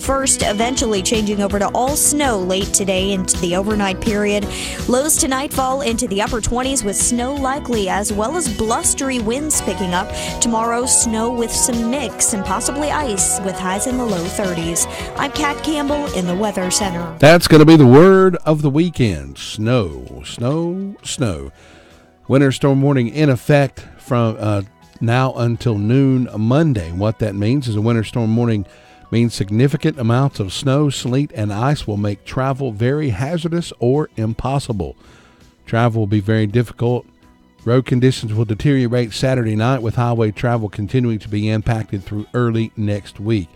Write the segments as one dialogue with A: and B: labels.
A: first, eventually changing over to all snow late today into the overnight period. Lows tonight fall into the upper 20s with snow likely, as well as blustery winds picking up. Tomorrow, snow with some mix and possibly ice with highs in the low 30s. I'm Kat Campbell in the Weather Center.
B: That's going to be the word of the weekend. Snow, snow, snow. Winter storm warning in effect from now until noon Monday. What that means is a winter storm warning means significant amounts of snow, sleet, and ice will make travel very hazardous or impossible. Travel will be very difficult. Road conditions will deteriorate Saturday night, with highway travel continuing to be impacted through early next week.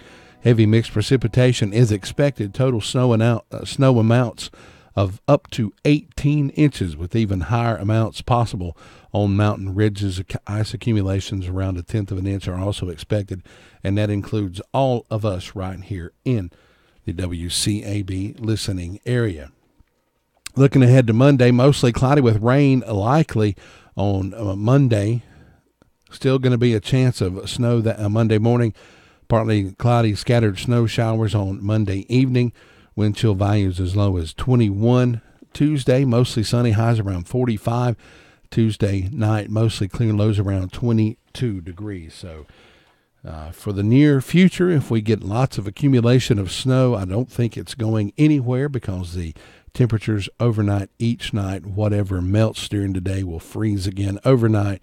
B: Heavy mixed precipitation is expected. Total snow amounts of up to 18 inches, with even higher amounts possible on mountain ridges. Ice accumulations around 1/10 of an inch are also expected, and that includes all of us right here in the WCAB listening area. Looking ahead to Monday, mostly cloudy with rain likely on Monday. Still going to be a chance of snow that Monday morning. Partly cloudy, scattered snow showers on Monday evening. Wind chill values as low as 21. Tuesday, mostly sunny, highs around 45. Tuesday night, mostly clear, lows around 22 degrees. So for the near future, if we get lots of accumulation of snow, I don't think it's going anywhere, because the temperatures overnight each night, whatever melts during the day will freeze again overnight,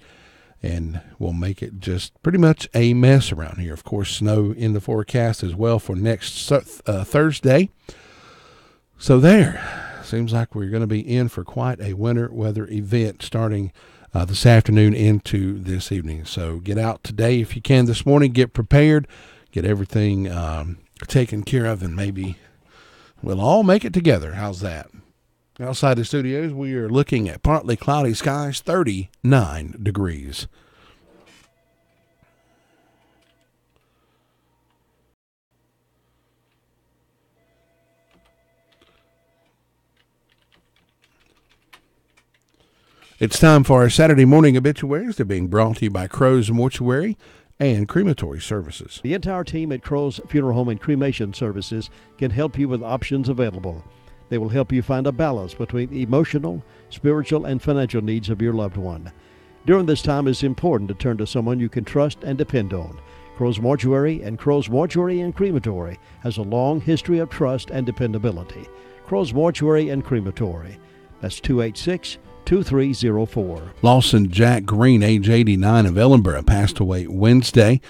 B: and will make it just pretty much a mess around here. Of course, snow in the forecast as well for next Thursday. So there, seems like we're going to be in for quite a winter weather event starting this afternoon into this evening. So get out today if you can this morning, get prepared, get everything taken care of, and maybe we'll all make it together. How's that? Outside the studios, we are looking at partly cloudy skies, 39 degrees. It's time for our Saturday morning obituaries. They're being brought to you by Crow's Mortuary and Crematory Services.
C: The entire team at Crow's Funeral Home and Cremation Services can help you with options available. They will help you find a balance between the emotional, spiritual, and financial needs of your loved one. During this time, it's important to turn to someone you can trust and depend on. Crow's Mortuary and Crow's Mortuary and Crematory has a long history of trust and dependability. Crow's Mortuary and Crematory. That's 286-2304.
B: Lawson Jack Green, age 89, of Ellenboro, passed away Wednesday,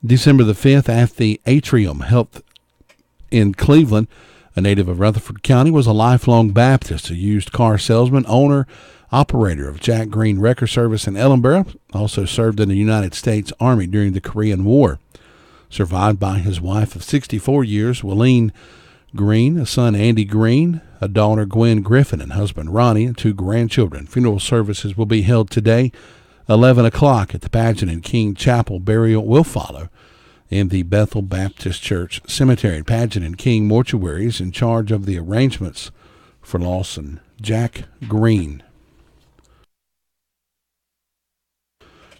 B: December the 5th, at the Atrium Health in Cleveland. A native of Rutherford County, was a lifelong Baptist, a used car salesman, owner, operator of Jack Green Wrecker Service in Ellenboro. Also served in the United States Army during the Korean War. Survived by his wife of 64 years, Wileen Green, a son Andy Green, a daughter Gwen Griffin, and husband Ronnie, and 2 grandchildren. Funeral services will be held today, 11 o'clock at the Pageant and King Chapel. Burial will follow in the Bethel Baptist Church Cemetery. Pageant and King Mortuary is in charge of the arrangements for Lawson Jack Green.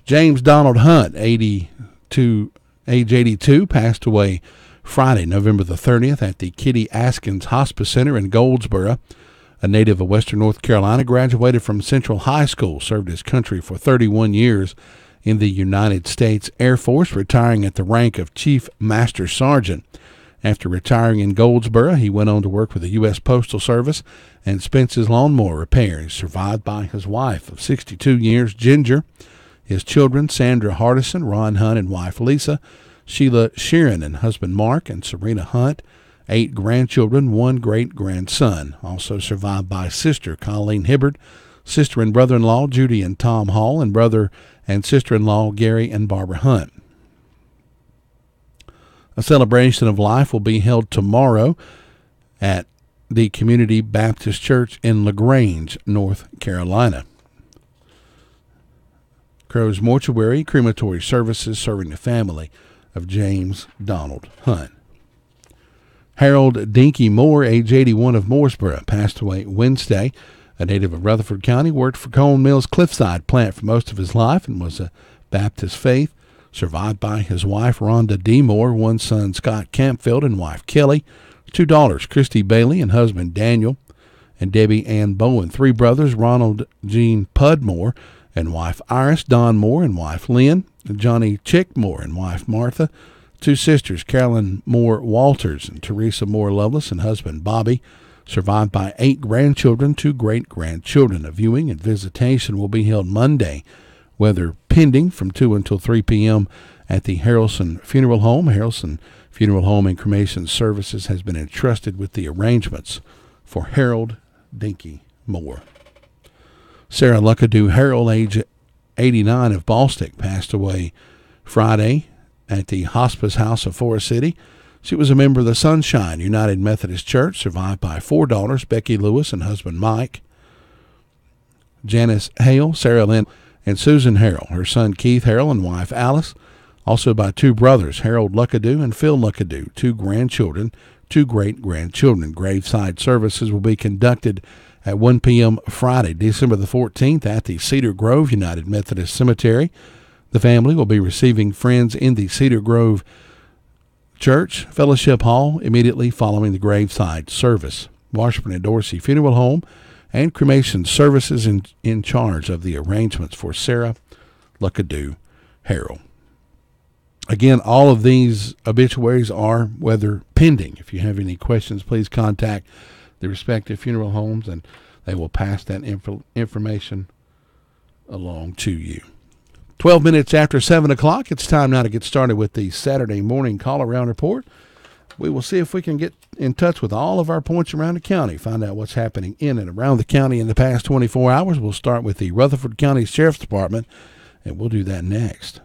B: James Donald Hunt, age 82, passed away Friday, November the 30th, at the Kitty Askins Hospice Center in Goldsboro. A native of Western North Carolina, graduated from Central High School, served his country for 31 years in the United States Air Force, retiring at the rank of Chief Master Sergeant. After retiring in Goldsboro, he went on to work with the U.S. Postal Service and Spence's Lawnmower Repair. He's survived by his wife of 62 years, Ginger, his children, Sandra Hardison, Ron Hunt, and wife Lisa, Sheila Sheeran, and husband Mark, and Serena Hunt, 8 grandchildren, 1 great-grandson. Also survived by sister Colleen Hibbard, sister and brother-in-law Judy and Tom Hall, and brother and sister-in-law Gary and Barbara Hunt. A celebration of life will be held tomorrow at the Community Baptist Church in LaGrange, North Carolina. Crow's Mortuary Crematory Services, serving the family of James Donald Hunt. Harold Dinky Moore, age 81, of Mooresboro, passed away Wednesday. A native of Rutherford County, worked for Cone Mills Cliffside plant for most of his life and was a Baptist faith. survived by his wife, Rhonda D. Moore, one son, Scott Campfield, and wife, Kelly, two daughters, Christy Bailey and husband, Daniel, and Debbie Ann Bowen, three brothers, Ronald Jean Pudmore and wife, Iris, Don Moore and wife, Lynn, Johnny Chick Moore and wife, Martha, two sisters, Carolyn Moore Walters and Teresa Moore Lovelace and husband, Bobby, survived by 8 grandchildren, 2 great-grandchildren. A viewing and visitation will be held Monday, weather pending, from 2 until 3 p.m. at the Harrelson Funeral Home. Harrelson Funeral Home and Cremation Services has been entrusted with the arrangements for Harold Dinky Moore. Sarah Luckadoo Harrell, age 89, of Ballstick, passed away Friday at the Hospice House of Forest City. She was a member of the Sunshine United Methodist Church, survived by 4 daughters, Becky Lewis and husband Mike, Janice Hale, Sarah Lynn, and Susan Harrell, her son Keith Harrell and wife Alice, also by 2 brothers, Harold Luckadoo and Phil Luckadoo, 2 grandchildren, 2 great-grandchildren. Graveside services will be conducted at 1 p.m. Friday, December the 14th, at the Cedar Grove United Methodist Cemetery. The family will be receiving friends in the Cedar Grove Church Fellowship Hall immediately following the graveside service. Washburn and Dorsey Funeral Home and Cremation Services in charge of the arrangements for Sarah Luckadoo Harrell. Again, all of these obituaries are weather pending. If you have any questions, please contact the respective funeral homes, and they will pass that information along to you. 12 minutes after 7 o'clock, it's time now to get started with the Saturday morning call-around report. We will see if we can get in touch with all of our points around the county, find out what's happening in and around the county in the past 24 hours. We'll start with the Rutherford County Sheriff's Department, and we'll do that next.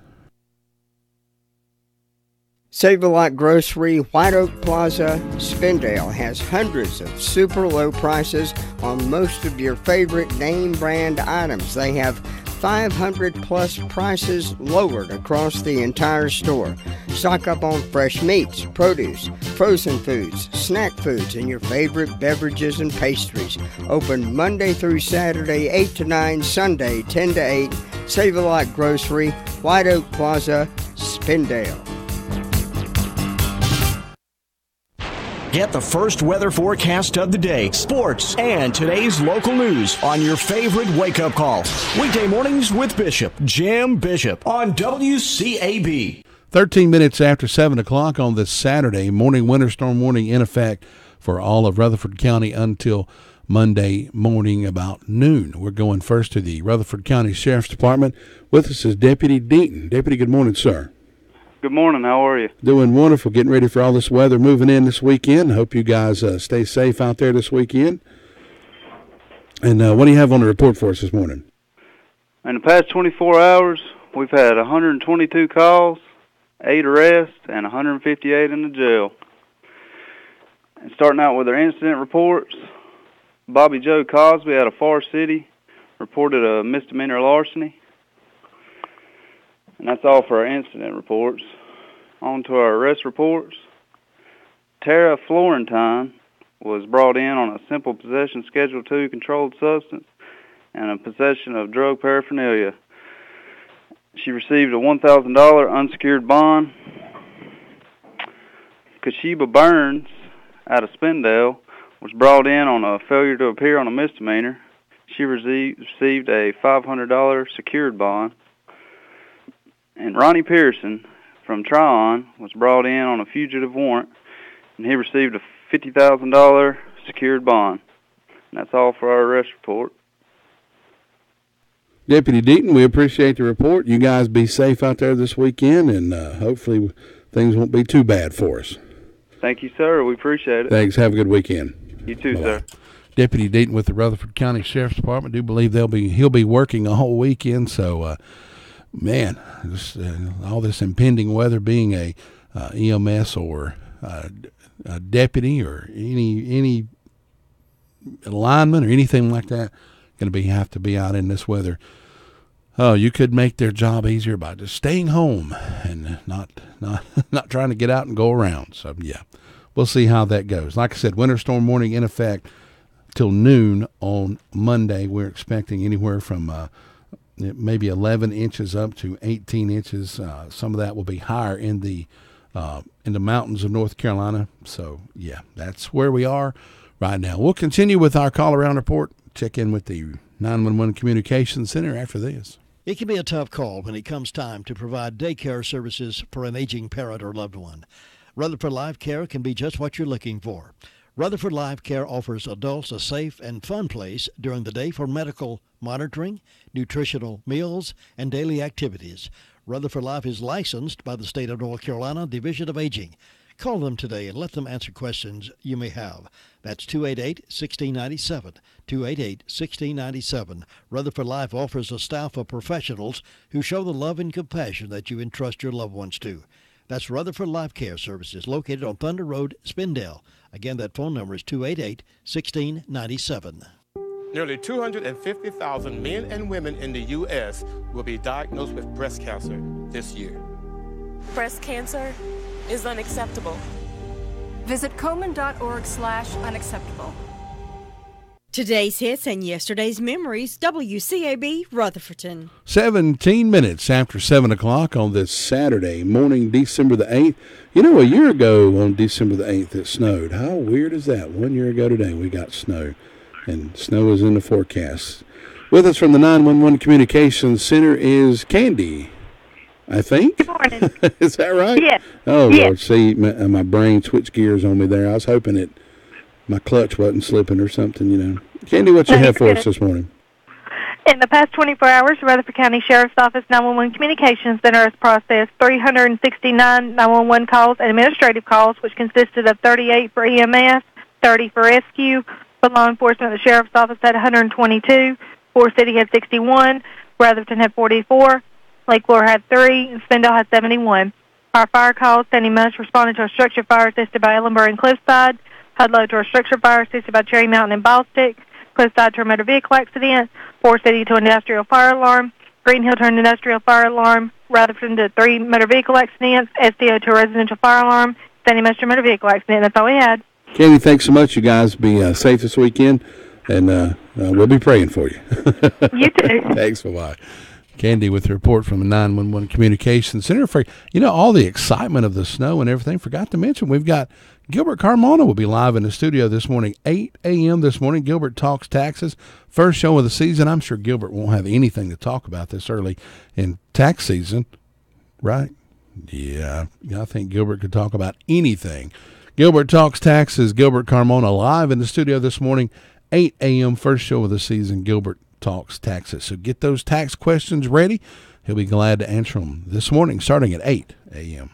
D: Save-A-Lot Grocery, White Oak Plaza, Spindale has hundreds of super low prices on most of your favorite name brand items. They have 500 plus prices lowered across the entire store. Stock up on fresh meats, produce, frozen foods, snack foods, and your favorite beverages and pastries. Open Monday through Saturday, 8 to 9, Sunday, 10 to 8. Save-A-Lot Grocery, White Oak Plaza, Spindale.
E: Get the first weather forecast of the day, sports, and today's local news on your favorite wake-up call. Weekday mornings with Bishop, Jim Bishop, on WCAB.
B: 13 minutes after 7 o'clock on this Saturday morning, winter storm warning in effect for all of Rutherford County until Monday morning about noon. We're going first to the Rutherford County Sheriff's Department. With us is Deputy Deaton. Deputy, good morning, sir.
F: Good morning. How are you?
B: Doing wonderful. Getting ready for all this weather moving in this weekend. Hope you guys stay safe out there this weekend. And what do you have on the report for us this morning?
F: In the past 24 hours, we've had 122 calls, 8 arrests, and 158 in the jail. And starting out with our incident reports, Bobby Joe Cosby out of Forest City reported a misdemeanor larceny. And that's all for our incident reports. On to our arrest reports. Tara Florentine was brought in on a simple possession Schedule II controlled substance and a possession of drug paraphernalia. She received a $1,000 unsecured bond. Kashiba Burns out of Spindale was brought in on a failure to appear on a misdemeanor. She received a $500 secured bond. And Ronnie Pearson from Tryon was brought in on a fugitive warrant, and he received a $50,000 secured bond. And that's all for our arrest report.
B: Deputy Deaton, we appreciate the report. You guys be safe out there this weekend, and hopefully things won't be too bad for us.
F: Thank you, sir. We appreciate it.
B: Thanks. Have a good weekend.
F: You too,
B: Bye-bye.
F: sir.
B: Deputy Deaton with the Rutherford County Sheriff's Department. Do believe he'll be working a whole weekend, so man, all this impending weather, being a EMS or a deputy or any lineman or anything like that, going to have to be out in this weather. Oh, you could make their job easier by just staying home and not trying to get out and go around. So yeah, we'll see how that goes. Like I said, winter storm warning in effect till noon on Monday. We're expecting anywhere from maybe 11 inches up to 18 inches. Some of that will be higher in the mountains of North Carolina. So, yeah, that's where we are right now. We'll continue with our call-around report. Check in with the 911 Communications Center after this.
C: It can be a tough call when it comes time to provide daycare services for an aging parent or loved one. Rutherford Life Care can be just what you're looking for. Rutherford Life Care offers adults a safe and fun place during the day for medical monitoring, nutritional meals, and daily activities. Rutherford Life is licensed by the state of North Carolina Division of Aging. Call them today and let them answer questions you may have. That's 288-1697, 288-1697. Rutherford Life offers a staff of professionals who show the love and compassion that you entrust your loved ones to. That's Rutherford Life Care Services, located on Thunder Road, Spindale. Again, that phone number is 288-1697.
G: Nearly 250,000 men and women in the U.S. will be diagnosed with breast cancer this year.
H: Breast cancer is unacceptable.
I: Visit Komen.org/unacceptable.
J: Today's hits and yesterday's memories, WCAB Rutherfordton.
B: 17 minutes after 7 o'clock on this Saturday morning, December the 8th. You know, a year ago on December the 8th, it snowed. How weird is that? 1 year ago today, we got snow, and snow is in the forecast. With us from the 911 Communications Center is Candy, I think.
K: Good morning.
B: Is that right?
K: Yes.
B: Oh,
K: yes.
B: Lord, see, my brain switched gears on me there. I was hoping my clutch wasn't slipping or something, you know. Candy, what you have for us this morning?
K: In the past 24 hours, the Rutherford County Sheriff's Office 911 Communications Center has processed 369 911 calls and administrative calls, which consisted of 38 for EMS, 30 for rescue. For law enforcement, the Sheriff's Office had 122. Forest City had 61. Rutherford had 44. Lake Lure had 3. And Spindale had 71. Our fire calls, Sandy Mush responded to a structure fire assisted by Ellenburg and Cliffside. Hudlow to a structure fire assisted by Cherry Mountain and Ballstick. Cliffside to a motor vehicle accident. Forest City to an industrial fire alarm. Green Hill to an industrial fire alarm. Rutherford to 3 motor vehicle accidents. SDO to a residential fire alarm. Sandy Mush to a motor vehicle accident. That's all we had.
B: Candy, thanks so much. You guys be safe this weekend, and we'll be praying for you.
K: You too.
B: Thanks. Bye-bye. Candy with the report from the 911 Communications Center. For, you know, all the excitement of the snow and everything, forgot to mention we've got Gilbert Carmona will be live in the studio this morning, 8 a.m. this morning. Gilbert Talks Taxes, first show of the season. I'm sure Gilbert won't have anything to talk about this early in tax season, right? Yeah, I think Gilbert could talk about anything. Gilbert Talks Taxes, Gilbert Carmona live in the studio this morning, 8 a.m., first show of the season, Gilbert Talks Taxes. So get those tax questions ready. He'll be glad to answer them this morning, starting at 8 a.m.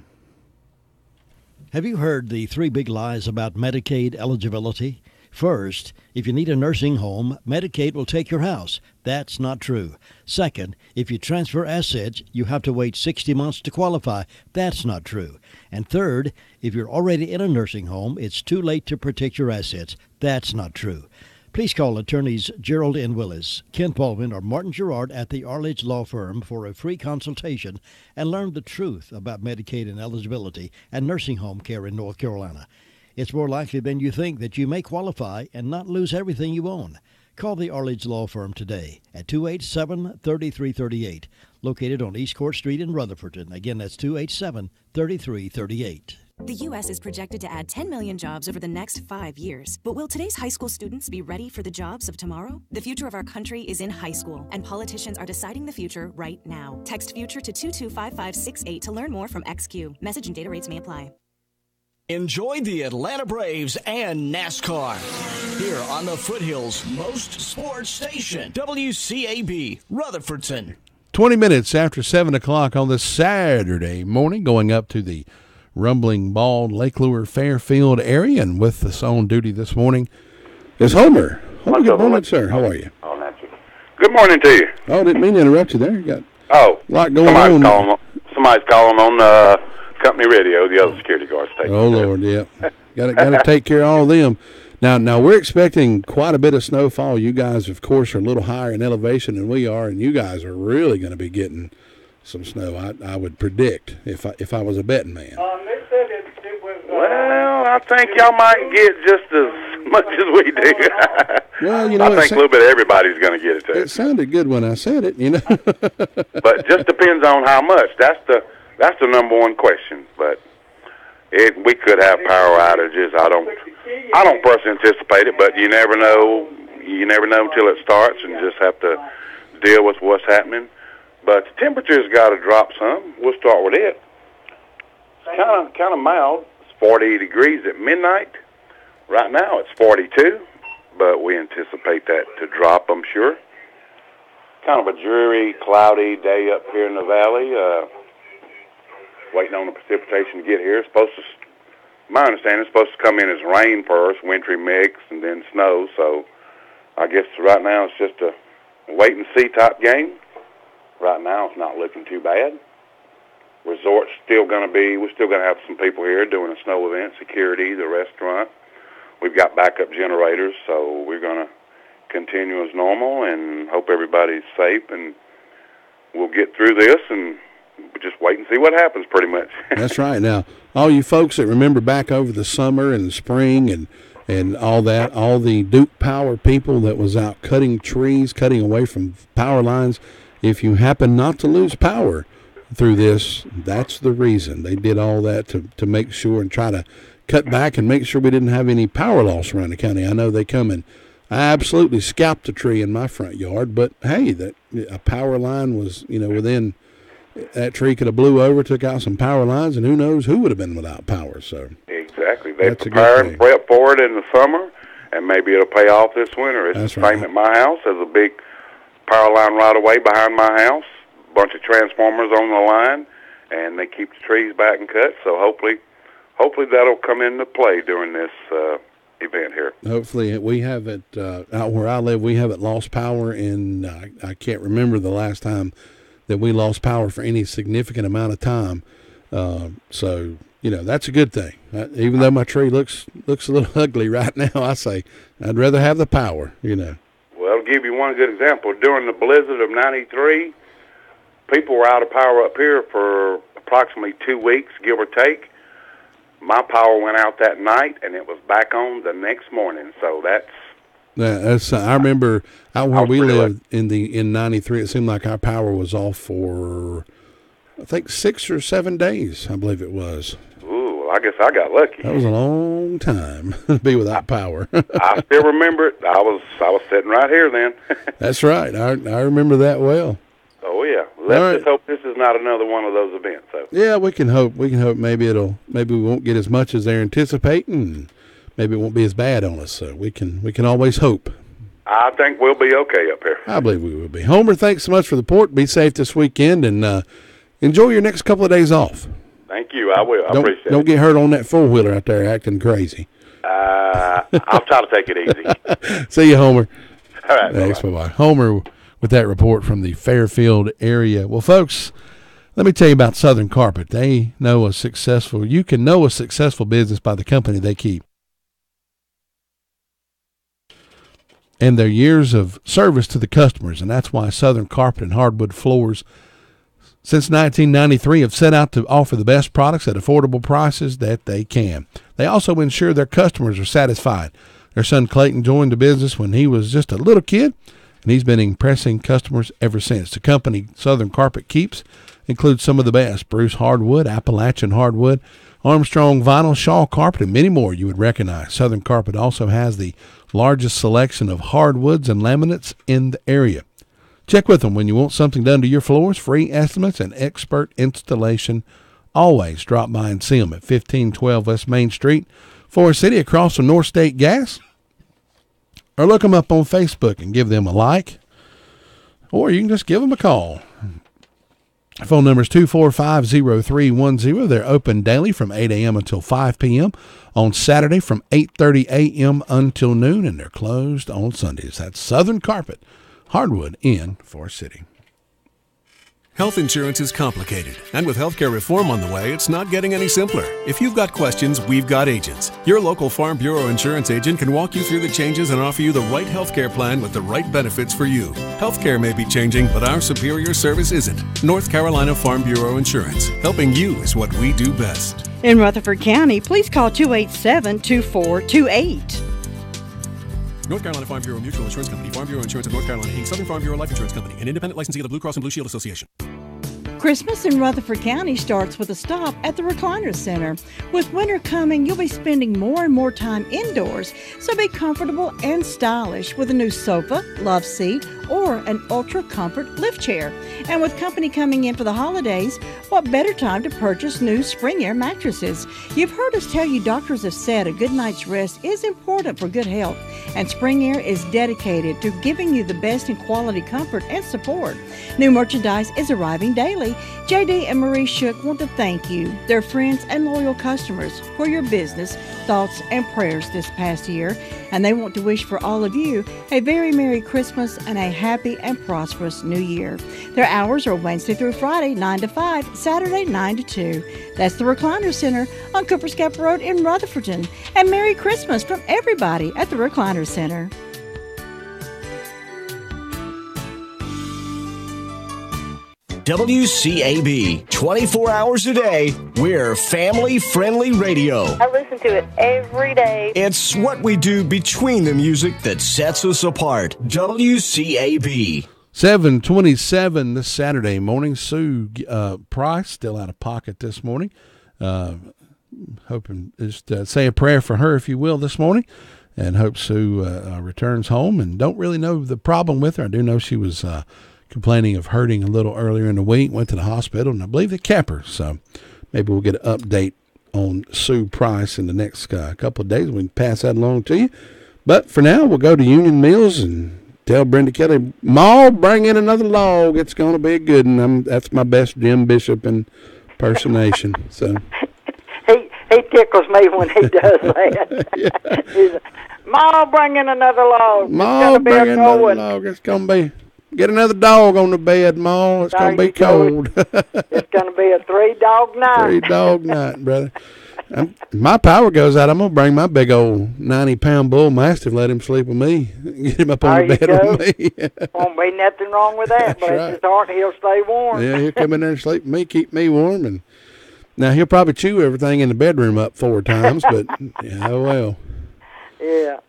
C: Have you heard the 3 big lies about Medicaid eligibility? First, if you need a nursing home, Medicaid will take your house. That's not true. Second, if you transfer assets, you have to wait 60 months to qualify. That's not true. And third, if you're already in a nursing home, it's too late to protect your assets. That's not true. Please call attorneys Gerald N. Willis, Kent Baldwin, or Martin Gerard at the Arledge Law Firm for a free consultation and learn the truth about Medicaid and eligibility and nursing home care in North Carolina. It's more likely than you think that you may qualify and not lose everything you own. Call the Arledge Law Firm today at 287-3338, located on East Court Street in Rutherfordton. Again, that's 287-3338.
L: The U.S. is projected to add 10 million jobs over the next 5 years. But will today's high school students be ready for the jobs of tomorrow? The future of our country is in high school, and politicians are deciding the future right now. Text FUTURE to 225568 to learn more from XQ. Message and data rates may apply.
E: Enjoy the Atlanta Braves and NASCAR here on the Foothills Most Sports Station, WCAB Rutherfordton.
B: 20 minutes after 7 o'clock on this Saturday morning, going up to the Rumbling Bald, Lake Lure, Fairfield area, and with us on duty this morning is Homer. Homer, good morning, sir. How are you?
M: Oh, that's it. Good morning to you.
B: Oh, didn't mean to interrupt you there. You got
M: a
B: lot going on.
M: Somebody's calling on company radio, the other security guards.
B: Oh, Lord, yeah. Got to take care of all of them. Now, we're expecting quite a bit of snowfall. You guys, of course, are a little higher in elevation than we are, and you guys are really going to be getting some snow, I would predict, if I was a betting man.
M: They said it was... Well, I think y'all might get just as much as we do.
B: Well,
M: I think a little bit of everybody's going to get it, too.
B: It sounded good when I said it,
M: But it just depends on how much. That's the number one question. But we could have power outages. I don't personally anticipate it, but you never know. You never know until it starts, and just have to deal with what's happening. But the temperature's got to drop some. We'll start with it. It's kind of mild. It's 40 degrees at midnight. Right now it's 42, but we anticipate that to drop, I'm sure. Kind of a dreary, cloudy day up here in the valley. Waiting on the precipitation to get here. It's supposed to, my understanding, it's supposed to come in as rain first, wintry mix, and then snow. So I guess right now it's just a wait-and-see type game. Right now it's not looking too bad. Resort's still going to be, we're still going to have some people here doing a snow event, security, the restaurant. We've got backup generators, so we're going to continue as normal and hope everybody's safe, and we'll get through this and just wait and see what happens pretty much.
B: That's right. Now, all you folks that remember back over the summer and the spring and all that, all the Duke Power people that was out cutting trees, cutting away from power lines, if you happen not to lose power through this, that's the reason. They did all that to make sure and try to cut back and make sure we didn't have any power loss around the county. I know they come and absolutely scalped a tree in my front yard, but hey, a power line was, within, that tree could have blew over, took out some power lines, and who knows who would have been without power. So
M: exactly. They prepare and prep for it in the summer, and maybe it'll pay off this winter. It's the same at my house. There's a big power line right away behind my house, a bunch of transformers on the line, and they keep the trees back and cut, so hopefully that'll come into play during this event here.
B: Hopefully we haven't, out where I live, we haven't lost power in, I can't remember the last time that we lost power for any significant amount of time. So, that's a good thing. Even though my tree looks a little ugly right now, I say I'd rather have the power, Well,
M: I'll give you one good example. During the blizzard of 93, people were out of power up here for approximately 2 weeks, give or take. My power went out that night, and it was back on the next morning. So that's
B: I remember out where we lived in 93, it seemed like our power was off for, I think, 6 or 7 days, I believe it was.
M: Ooh, I guess I got lucky.
B: That was a long time to be without power.
M: I still remember it. I was sitting right here then. That's
B: right. I remember that well.
M: Oh yeah. Let's just hope this is not another one of those events. So.
B: Yeah, we can hope. Maybe we won't get as much as they're anticipating. Maybe it won't be as bad on us. So we can always hope.
M: I think we'll be okay up here.
B: I believe we will be. Homer, thanks so much for the report. Be safe this weekend and enjoy your next couple of days off.
M: Thank you. I will. I appreciate it.
B: Don't get hurt on that four-wheeler out there acting crazy.
M: I'll try to take it easy.
B: See you, Homer.
M: All right.
B: Thanks. Bye-bye. Homer with that report from the Fairfield area. Well, folks, let me tell you about Southern Carpet. You can know a successful business by the company they keep. And their years of service to the customers, and that's why Southern Carpet and Hardwood Floors since 1993 have set out to offer the best products at affordable prices that they can. They also ensure their customers are satisfied. Their son Clayton joined the business when he was just a little kid, and he's been impressing customers ever since. The company Southern Carpet keeps includes some of the best: Bruce Hardwood, Appalachian Hardwood, Armstrong Vinyl, Shaw Carpet, and many more you would recognize. Southern Carpet also has the largest selection of hardwoods and laminates in the area. Check with them when you want something done to your floors. Free estimates and expert installation. Always drop by and see them at 1512 West Main Street, Forest City, across from North State Gas. Or look them up on Facebook and give them a like. Or you can just give them a call. Phone number is 245-0310. They're open daily from 8 a.m. until 5 p.m. On Saturday from 8:30 a.m. until noon, and they're closed on Sundays. That's Southern Carpet, Hardwood in Forest City.
I: Health insurance is complicated, and with healthcare reform on the way, it's not getting any simpler. If you've got questions, we've got agents. Your local Farm Bureau insurance agent can walk you through the changes and offer you the right healthcare plan with the right benefits for you. Healthcare may be changing, but our superior service isn't. North Carolina Farm Bureau Insurance. Helping you is what we do best.
J: In Rutherford County, please call 287-2428.
I: North Carolina Farm Bureau Mutual Insurance Company, Farm Bureau Insurance of North Carolina, Inc., Southern Farm Bureau Life Insurance Company, an independent licensee of the Blue Cross and Blue Shield Association.
N: Christmas in Rutherford County starts with a stop at the Recliner Center. With winter coming, you'll be spending more and more time indoors, so be comfortable and stylish with a new sofa, love seat, or an Ultra Comfort lift chair. And with company coming in for the holidays, what better time to purchase new Spring Air mattresses? You've heard us tell you doctors have said a good night's rest is important for good health, and Spring Air is dedicated to giving you the best in quality comfort and support. New merchandise is arriving daily. JD and Marie Shook want to thank you, their friends and loyal customers, for your business, thoughts, and prayers this past year. And they want to wish for all of you a very Merry Christmas and a happy and prosperous New Year. Their hours are Wednesday through Friday, 9 to 5, Saturday, 9 to 2. That's the Recliner Center on Cooper's Gap Road in Rutherfordton. And Merry Christmas from everybody at the Recliner Center.
E: WCAB, 24 hours a day, we're family-friendly radio.
K: I listen to it every day.
E: It's what we do between the music that sets us apart. WCAB.
B: 7:27 this Saturday morning. Sue Price still out of pocket this morning. Hoping just say a prayer for her, if you will, this morning, and hope Sue returns home. And don't really know the problem with her. I do know she was complaining of hurting a little earlier in the week, went to the hospital, and I believe they kept her. So maybe we'll get an update on Sue Price in the next couple of days. We can pass that along to you. But for now, we'll go to Union Mills and tell Brenda Kelly, Ma, bring in another log. It's going to be a good one. That's my best Jim Bishop impersonation. So
O: he tickles me when he does that.
B: Yeah.
O: Ma, bring in another log.
B: Ma, bring in another log. It's going to be. Get another dog on the bed, Ma. It's going to be cold.
O: It's going to be a 3-dog night.
B: 3-dog night, brother. My power goes out. I'm going to bring my big old 90-pound bull mastiff, let him sleep with me. Get him up on the bed with me.
O: Won't be nothing wrong with that. Bless
B: right.
O: his heart, he'll stay warm.
B: Yeah, he'll come in there and sleep with me, keep me warm. And now, he'll probably chew everything in the bedroom up 4 times, but yeah, oh well.
O: Yeah.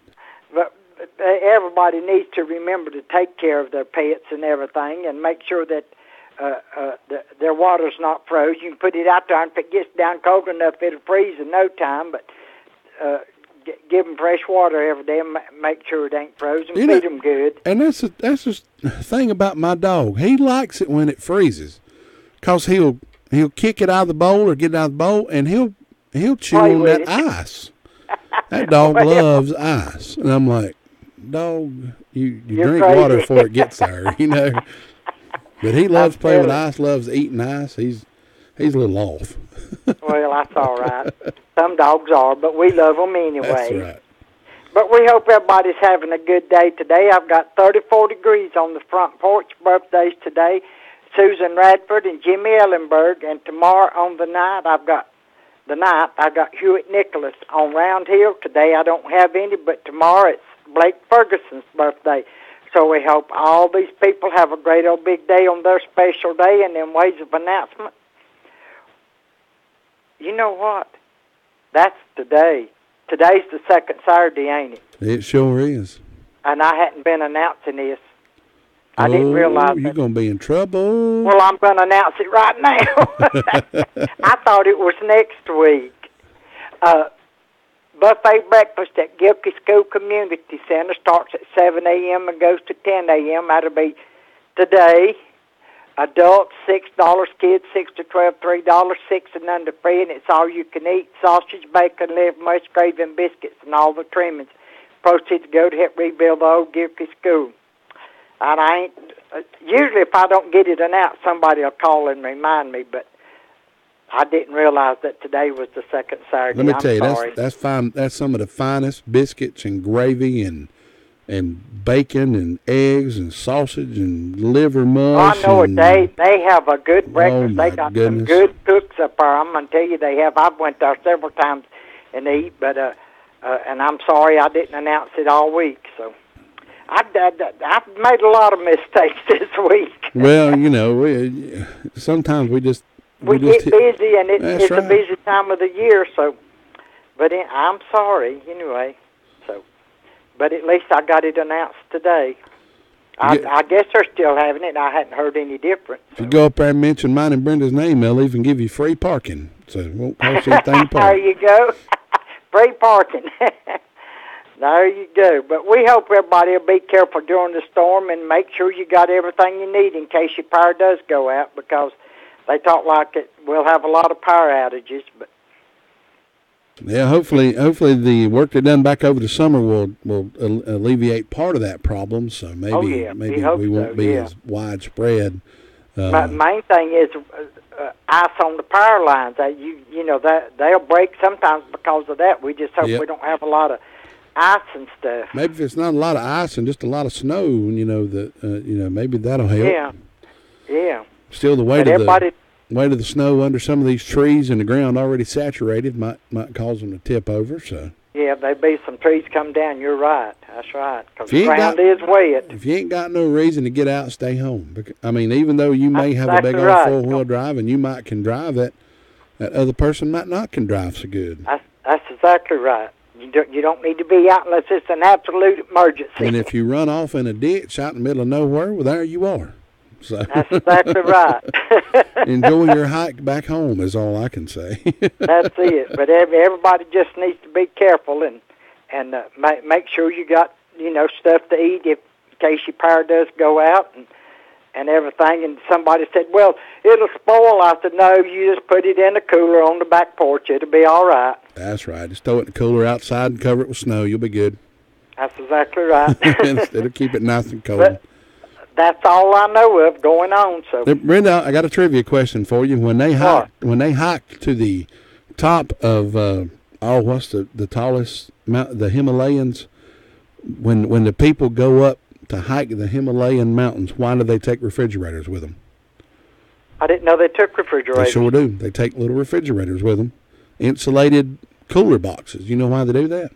O: Everybody needs to remember to take care of their pets and everything, and make sure that their water's not froze. You can put it out there, and if it gets down cold enough, it'll freeze in no time. But give them fresh water every day, and make sure it ain't frozen. Feed them good.
B: And that's the thing about my dog. He likes it when it freezes, 'cause he'll kick it out of the bowl or get it out of the bowl, and he'll chew on that ice. That dog loves ice, and I'm like, dog, you drink
O: crazy.
B: water before it gets there, you know. But he loves playing with ice, loves eating ice. He's a little off.
O: Well, that's all right. Some dogs are, but we love them anyway.
B: That's right.
O: But we hope everybody's having a good day today. I've got 34 degrees on the front porch. Birthdays today, Susan Radford and Jimmy Ellenberg. And tomorrow on the night, I've got Hewitt Nicholas on Round Hill. Today I don't have any, but tomorrow it's Blake Ferguson's birthday. So we hope all these people have a great old big day on their special day. And in ways of announcement, you know what? That's today. Today's the second Saturday, ain't it?
B: It sure is.
O: And I hadn't been announcing this. I didn't realize
B: you're going to be in trouble.
O: Well, I'm going to announce it right now. I thought it was next week. Buffet breakfast at Gilkey School Community Center starts at 7 a.m. and goes to 10 a.m. That'll be today. Adults, $6. Kids, 6 to 12, $3. 6 and under free, and it's all you can eat. Sausage, bacon, liver, mush, gravy, and biscuits, and all the trimmings. Proceeds go to help rebuild the old Gilkey School. And I ain't, usually if I don't get it announced, somebody will call and remind me, but I didn't realize that today was the second Saturday.
B: Let me tell you, that's fine. That's some of the finest biscuits and gravy and bacon and eggs and sausage and liver mush.
O: I know it. They have a good breakfast. They got some good cooks up there. I'm going to tell you, they have. I've went there several times and eat, but and I'm sorry I didn't announce it all week. So I've made a lot of mistakes this week.
B: Well, you know, sometimes we get
O: busy, and it's a busy time of the year. So, but I'm sorry anyway. So, but at least I got it announced today. I guess they're still having it, and I hadn't heard any difference.
B: If you go up there and mention mine and Brenda's name, they'll even give you free parking. So it won't cost anything to park.
O: There you go. Free parking. There you go. But we hope everybody will be careful during the storm and make sure you got everything you need in case your power does go out, because they talk like we'll have a lot of power outages. But
B: yeah, hopefully the work they've done back over the summer will alleviate part of that problem. So maybe we won't be as widespread.
O: Main thing is ice on the power lines. You know that they'll break sometimes because of that. We just hope we don't have a lot of ice and stuff.
B: Maybe if it's not a lot of ice and just a lot of snow, maybe that'll help.
O: Yeah.
B: Still, the weight of the snow under some of these trees and the ground already saturated might cause them to tip over. So
O: yeah, there'd be some trees come down. You're right. That's right. Because the ground is wet.
B: If you ain't got no reason to get out, stay home. I mean, even though you may have a big old 4-wheel drive and you can drive it, that other person might not can drive so good.
O: That's exactly right. You don't need to be out unless it's an absolute emergency.
B: And if you run off in a ditch out in the middle of nowhere, well, there you are. So
O: that's exactly right.
B: Enjoy your hike back home is all I can say.
O: That's it. But everybody just needs to be careful and make sure you got stuff to eat in case your power does go out and everything. And somebody said, well, it'll spoil. I said, no, you just put it in a cooler on the back porch. It'll be all right.
B: That's right. Just throw it in the cooler outside and cover it with snow. You'll be good.
O: That's exactly right.
B: It'll keep it nice and cold.
O: But that's all I know of going on. So,
B: Brenda, I got a trivia question for you. When they hike to the top of what's the tallest mountain, the Himalayas? When the people go up to hike the Himalayan mountains, why do they take refrigerators with them?
O: I didn't know they took refrigerators.
B: They sure do. They take little refrigerators with them, insulated cooler boxes. You know why they do that?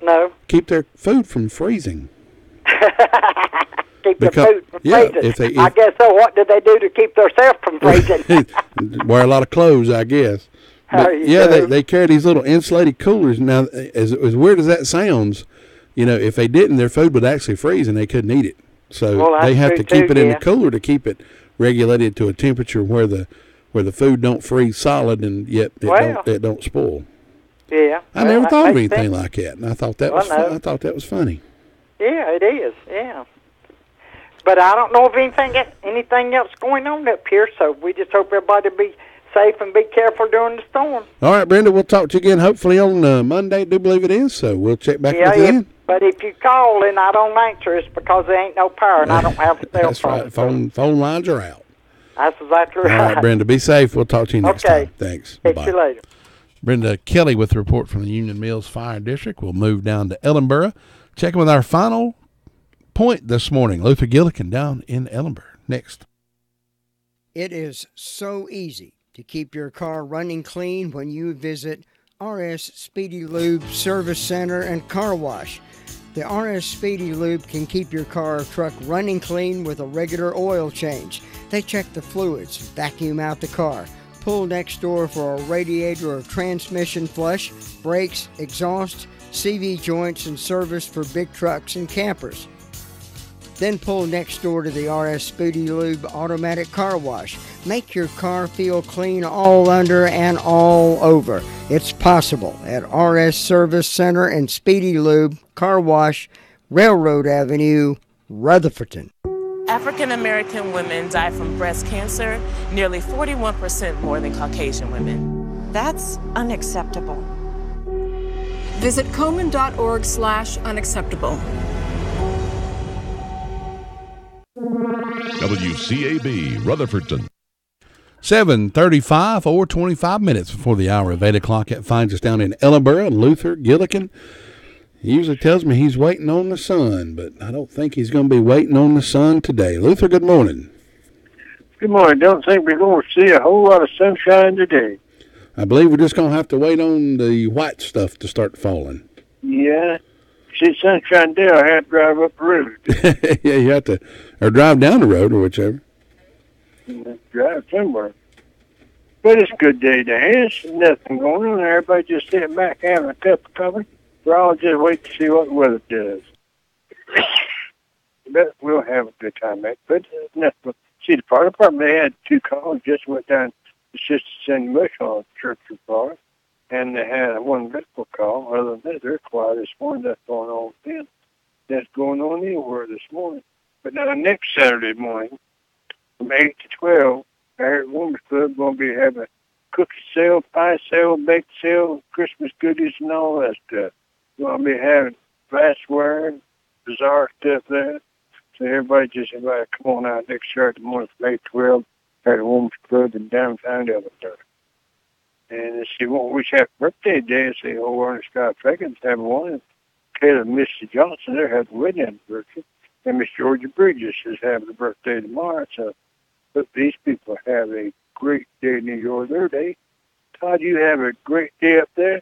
O: No.
B: Keep their food from freezing.
O: Keep their food from freezing. I guess so. What do they do to keep themselves from freezing?
B: Wear a lot of clothes, I guess. But, they carry these little insulated coolers. Now, as weird as that sounds, if they didn't, their food would actually freeze and they couldn't eat it. So they have to keep it in the cooler to keep it regulated to a temperature where the food don't freeze solid and yet it don't spoil.
O: Yeah.
B: I never thought of anything like that, and I thought that was funny.
O: Yeah, it is. Yeah. But I don't know of anything else going on up here, so we just hope everybody be safe and be careful during the storm.
B: All right, Brenda, we'll talk to you again hopefully on Monday. I do believe it is, so we'll check back with you then.
O: But if you call and I don't answer, it's because there ain't no power and I don't have a cell phone.
B: That's right. Phone lines are out.
O: That's exactly right.
B: All right, Brenda, be safe. We'll talk to you next time. Thanks.
O: Catch you later.
B: Brenda Kelly with the report from the Union Mills Fire District. We'll move down to Ellenboro. Checking with our final point this morning. Luther Gillikin down in Ellenboro. Next.
D: It is so easy to keep your car running clean when you visit RS Speedy Lube Service Center and Car Wash. The RS Speedy Lube can keep your car or truck running clean with a regular oil change. They check the fluids, vacuum out the car, pull next door for a radiator or transmission flush, brakes, exhaust, CV joints, and service for big trucks and campers. Then pull next door to the RS Speedy Lube Automatic Car Wash. Make your car feel clean all under and all over. It's possible at RS Service Center and Speedy Lube Car Wash, Railroad Avenue, Rutherfordton.
H: African American women die from breast cancer nearly 41% more than Caucasian women.
P: That's unacceptable. Visit Komen.org/unacceptable.
Q: WCAB Rutherfordton.
B: 7:35 or 25 minutes before the hour of 8 o'clock. It finds us down in Ellenboro. Luther Gillikin, he usually tells me he's waiting on the sun, but I don't think he's going to be waiting on the sun today. Luther, good morning.
R: Good morning. Don't think we're going to see a whole lot of sunshine today.
B: I believe we're just going to have to wait on the white stuff to start falling.
R: Yeah. See sunshine today, I have to drive up the road.
B: Yeah, you have to, or drive down the road or whichever.
R: Drive somewhere. But it's a good day today. There's nothing going on. Everybody just sitting back having a cup of coffee. We're all just waiting to see what the weather does. But we'll have a good time, mate. But nothing. See, the fire department, they had 2 calls. Just went down to Sister Cindy Bush on Church of Fire, and they had 1 medical call. Other than that, they're quiet this morning. That's going on with them. That's going on anywhere this morning. But now next Saturday morning, from 8 to 12, here at Women's Club, going to be having a cookie sale, pie sale, bake sale, Christmas goodies, and all that stuff. We're going to be having glassware, bizarre stuff there. So everybody just invited, come on out next Saturday morning from 8 to 12 at the Women's Club in downtown Evansville. And if you want to wish happy birthday today, it's the old Ernest Scott Fagan's having one. And Kayla and Missy Johnson, they're having the wedding anniversary. And Miss Georgia Bridges is having a birthday tomorrow. So hope these people have a great day and enjoy their day. Todd, you have a great day up there.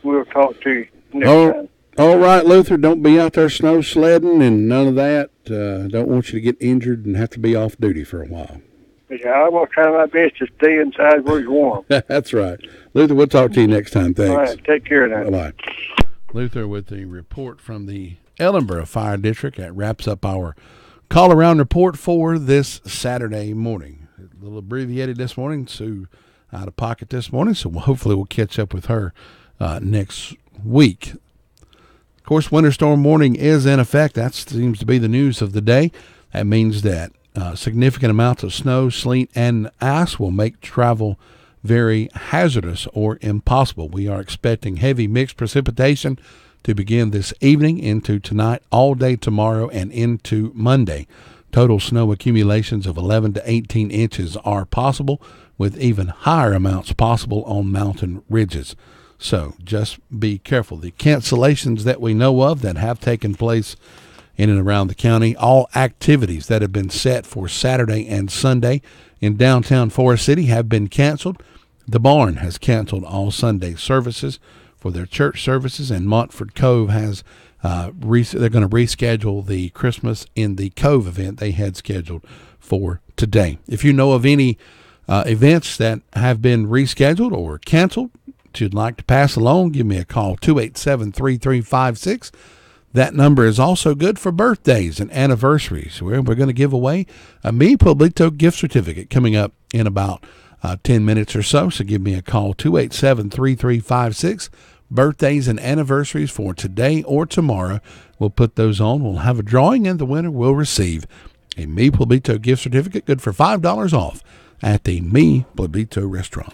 R: We'll talk to you next time.
B: All right, Luther, don't be out there snow sledding and none of that. Don't want you to get injured and have to be off duty for a while.
R: Yeah, I'm going to try my best to stay inside where it's warm.
B: That's right. Luther, we'll talk to you next time. Thanks.
R: All right, take care now.
B: Bye-bye. Luther with the report from the Ellenboro Fire District. That wraps up our call around report for this Saturday morning. A little abbreviated this morning, Sue out of pocket this morning, so hopefully we'll catch up with her next week. Of course, winter storm warning is in effect. That seems to be the news of the day. That means that significant amounts of snow, sleet, and ice will make travel very hazardous or impossible. We are expecting heavy mixed precipitation to begin this evening into tonight, all day tomorrow, and into Monday. Total snow accumulations of 11 to 18 inches are possible, with even higher amounts possible on mountain ridges. So just be careful. The cancellations that we know of that have taken place in and around the county, all activities that have been set for Saturday and Sunday in downtown Forest City have been canceled. The Barn has canceled all Sunday services for their church services, and Montford Cove has they're going to reschedule the Christmas in the Cove event they had scheduled for today. If you know of any events that have been rescheduled or canceled that you'd like to pass along, give me a call, 287-3356. That number is also good for birthdays and anniversaries. We're going to give away a Mi Pueblito gift certificate coming up in about 10 minutes or so. So give me a call, 287-3356. Birthdays and anniversaries for today or tomorrow. We'll put those on. We'll have a drawing, and the winner will receive a Mi Pueblito gift certificate good for $5 off at the Mi Pueblito restaurant.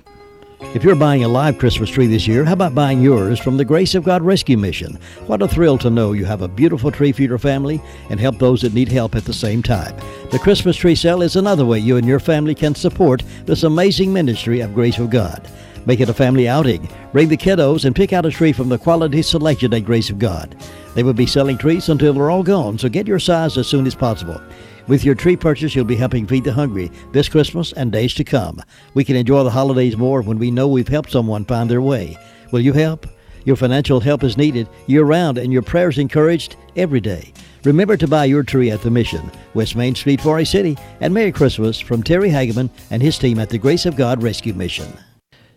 C: If you're buying a live Christmas tree this year, how about buying yours from the Grace of God Rescue Mission? What a thrill to know you have a beautiful tree for your family and help those that need help at the same time. The Christmas tree sale is another way you and your family can support this amazing ministry of Grace of God. Make it a family outing. Bring the kiddos and pick out a tree from the quality selection at Grace of God. They will be selling trees until they're all gone, so get your size as soon as possible. With your tree purchase, you'll be helping feed the hungry this Christmas and days to come. We can enjoy the holidays more when we know we've helped someone find their way. Will you help? Your financial help is needed year-round, and your prayers encouraged every day. Remember to buy your tree at the Mission, West Main Street, Forest City, and Merry Christmas from Terry Hageman and his team at the Grace of God Rescue Mission.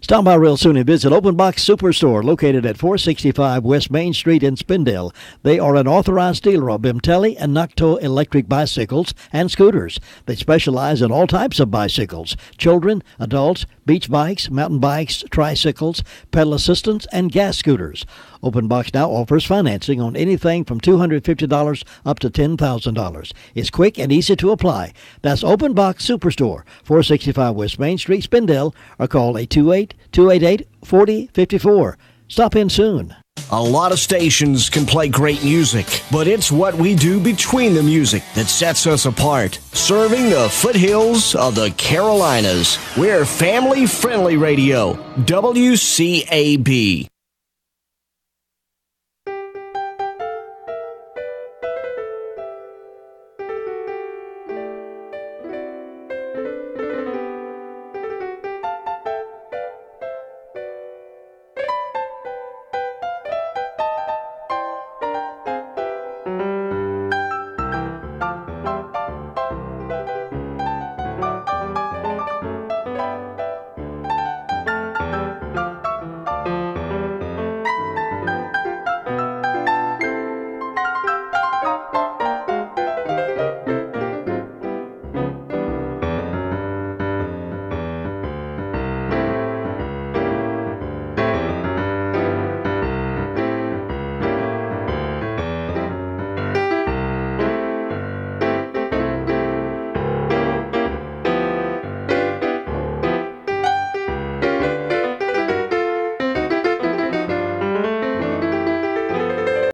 C: Stop by real soon and visit Open Box Superstore, located at 465 West Main Street in Spindale. They are an authorized dealer of Bimtelli and Nocto electric bicycles and scooters. They specialize in all types of bicycles: children, adults, beach bikes, mountain bikes, tricycles, pedal assistance, and gas scooters. Open Box now offers financing on anything from $250 up to $10,000. It's quick and easy to apply. That's Open Box Superstore, 465 West Main Street, Spindale, or call 828-288-4054. Stop in soon.
E: A lot of stations can play great music, but it's what we do between the music that sets us apart. Serving the foothills of the Carolinas, we're family-friendly radio, WCAB.